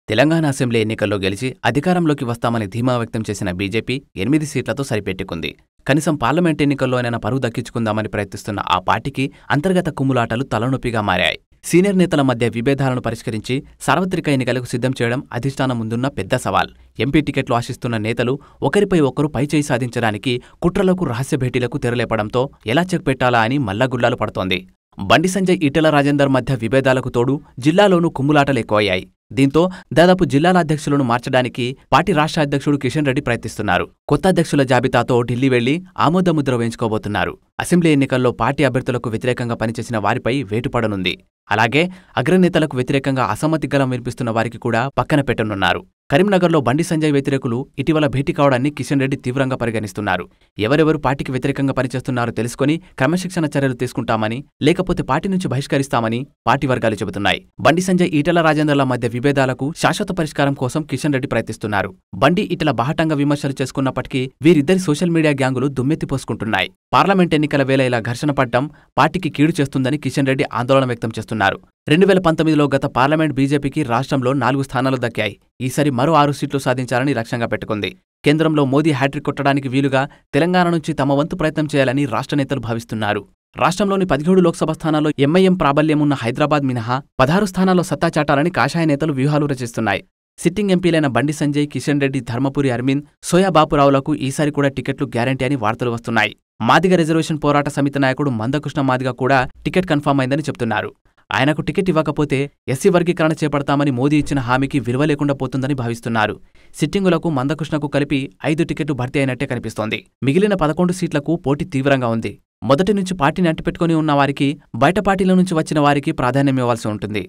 Telangana assembly ఎన్నికల్లో గెలిచి అధికారంలోకి వస్తామని ధీమా వ్యక్తం చేసిన బీజేపీ 8 సీట్లతో సరిపెట్టుకుంది. కనీసం పార్లమెంట్ ఎన్నికల్లోనైనా పరువు దక్కించుకుందామని ప్రయత్నిస్తున్న ఆ పార్టీకి అంతర్గత కుమ్ములాటలు తలనొప్పిగా మారాయి. సీనియర్ నేతల మధ్య విభేదాలను పరిష్కరించి సార్వత్రిక ఎన్నికలకు సిద్ధం చేయడం అధిష్టానం ముందున్న పెద్ద సవాల్. ఎంపీ టికెట్లు ఆశిస్తున్న నేతలు ఒకరిపై ఒకరు పైచేయి సాధించడానికి కుట్రలకు, రహస్య భేటీలకు తెరలేపడంతో ఎలా చెక్ పెట్టాలా అని మల్లగుల్లాలు పడుతోంది. బండి సంజయ్, ఈటెల రాజేందర్ మధ్య విభేదాలకు తోడు జిల్లాలోనూ కుమ్ములాటలు ఎక్కువయ్యాయి. దీంతో దాదాపు జిల్లాల అధ్యక్షులను మార్చడానికి పార్టీ రాష్ట్ర అధ్యక్షుడు కిషన్ రెడ్డి ప్రయత్నిస్తున్నారు. కొత్త అధ్యక్షుల జాబితాతో ఢిల్లీ వెళ్లి ఆమోదముద్ర వేయించుకోబోతున్నారు. అసెంబ్లీ ఎన్నికల్లో పార్టీ అభ్యర్థులకు వ్యతిరేకంగా పనిచేసిన వారిపై వేటుపడనుంది. అలాగే అగ్రనేతలకు వ్యతిరేకంగా అసమ్మతి గలం వినిపిస్తున్న వారికి కూడా పక్కన పెట్టనున్నారు. కరీంనగర్లో బండి సంజయ్ వ్యతిరేకులు ఇటీవల భేటీ కావడాన్ని కిషన్ రెడ్డి తీవ్రంగా పరిగణిస్తున్నారు. ఎవరెవరు పార్టీకి వ్యతిరేకంగా పనిచేస్తున్నారో తెలుసుకుని క్రమశిక్షణ చర్యలు తీసుకుంటామని, లేకపోతే పార్టీ నుంచి బహిష్కరిస్తామని పార్టీ వర్గాలు చెబుతున్నాయి. బండి సంజయ్, ఈటెల రాజేందర్ల మధ్య విభేదాలకు శాశ్వత పరిష్కారం కోసం కిషన్ రెడ్డి ప్రయత్నిస్తున్నారు. బండి, ఈటెల బాహటంగా విమర్శలు చేసుకున్నప్పటికీ వీరిద్దరి సోషల్ మీడియా గ్యాంగులు దుమ్మెత్తిపోసుకుంటున్నాయి. పార్లమెంట్ ఎన్నికల వేళ ఇలా ఘర్షణ పడ్డం పార్టీకి కీడు చేస్తుందని కిషన్ రెడ్డి ఆందోళన వ్యక్తం చేస్తున్నారు. 2019లో గత పార్లమెంట్ బీజేపీకి రాష్ట్రంలో 4 స్థానాలు దక్కాయి. ఈసారి మరో 6 సీట్లు సాధించాలని లక్ష్యంగా పెట్టుకుంది. కేంద్రంలో మోదీ హ్యాట్రిక్ కొట్టడానికి వీలుగా తెలంగాణ నుంచి తమ వంతు ప్రయత్నం చేయాలని రాష్ట్ర నేతలు భావిస్తున్నారు. రాష్ట్రంలోని 17 లోక్సభ స్థానాల్లో ఎంఐఎం ప్రాబల్యం ఉన్న హైదరాబాద్ మినహా 16 స్థానాల్లో సత్తా చాటాలని కాషాయ నేతలు వ్యూహాలు రచిస్తున్నాయి. సిట్టింగ్ ఎంపీలైన బండి సంజయ్, కిషన్ రెడ్డి, ధర్మపురి అరవింద్, సోయా బాపురావులకు ఈసారి కూడా టికెట్లు గ్యారంటీ అని వార్తలు వస్తున్నాయి. మాదిగ రిజర్వేషన్ పోరాట సమితి నాయకుడు మందకృష్ణ మాదిగ కూడా టికెట్ కన్ఫర్మ్ అయిందని చెప్తున్నారు. ఆయనకు టికెట్ ఇవ్వకపోతే ఎస్సీ వర్గీకరణ చేపడతామని మోదీ ఇచ్చిన హామీకి విలువ లేకుండా పోతుందని భావిస్తున్నారు. సిట్టింగులకు మందకృష్ణకు కలిపి 5 టికెట్లు భర్తీ అయినట్టే కనిపిస్తోంది. మిగిలిన 11 సీట్లకు పోటీ తీవ్రంగా ఉంది. మొదటి నుంచి పార్టీని అంటిపెట్టుకుని ఉన్న వారికి, బయట పార్టీల నుంచి వచ్చిన వారికి ప్రాధాన్యం ఇవ్వాల్సి ఉంటుంది.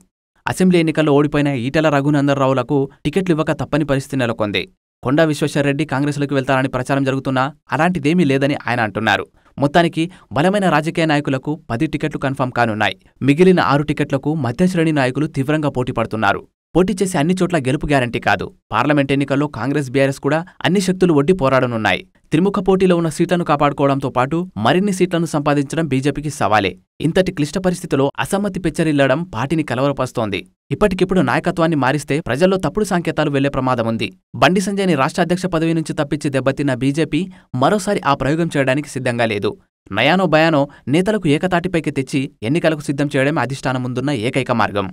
అసెంబ్లీ ఎన్నికల్లో ఓడిపోయిన ఈటెల రఘునందనరావులకు టికెట్లు ఇవ్వక తప్పని పరిస్థితి నెలకొంది. కొండా విశ్వేశ్వర్రెడ్డి కాంగ్రెస్లోకి వెళ్తారని ప్రచారం జరుగుతున్నా అలాంటిదేమీ లేదని ఆయన అంటున్నారు. మొత్తానికి బలమైన రాజకీయ నాయకులకు 10 టికెట్లు కన్ఫర్మ్ కానున్నాయి. మిగిలిన 6 టికెట్లకు మధ్యశ్రేణి నాయకులు తీవ్రంగా పోటీ పడుతున్నారు. పోటీ చేసే అన్ని చోట్ల గెలుపు గ్యారంటీ కాదు. పార్లమెంట్ ఎన్నికల్లో కాంగ్రెస్, బీఆర్ఎస్ కూడా అన్ని శక్తులు ఒడ్డి పోరాడనున్నాయి. త్రిముఖ పోటీలో ఉన్న సీట్లను కాపాడుకోవడంతో పాటు మరిన్ని సీట్లను సంపాదించడం బీజేపీకి సవాలే. ఇంతటి క్లిష్ట పరిస్థితిలో అసమ్మతి పెచ్చరిల్లడం పార్టీని కలవరపరుస్తోంది. ఇప్పటికిప్పుడు నాయకత్వాన్ని మారిస్తే ప్రజల్లో తప్పుడు సంకేతాలు వెళ్లే ప్రమాదముంది. బండి సంజయ్ని రాష్ట్ర అధ్యక్ష పదవి నుంచి తప్పించి దెబ్బతిన్న బీజేపీ మరోసారి ఆ ప్రయోగం చేయడానికి సిద్ధంగా లేదు. నయానో భయానో నేతలకు ఏకతాటిపైకి తెచ్చి ఎన్నికలకు సిద్ధం చేయడమే అధిష్టానం ముందున్న ఏకైక మార్గం.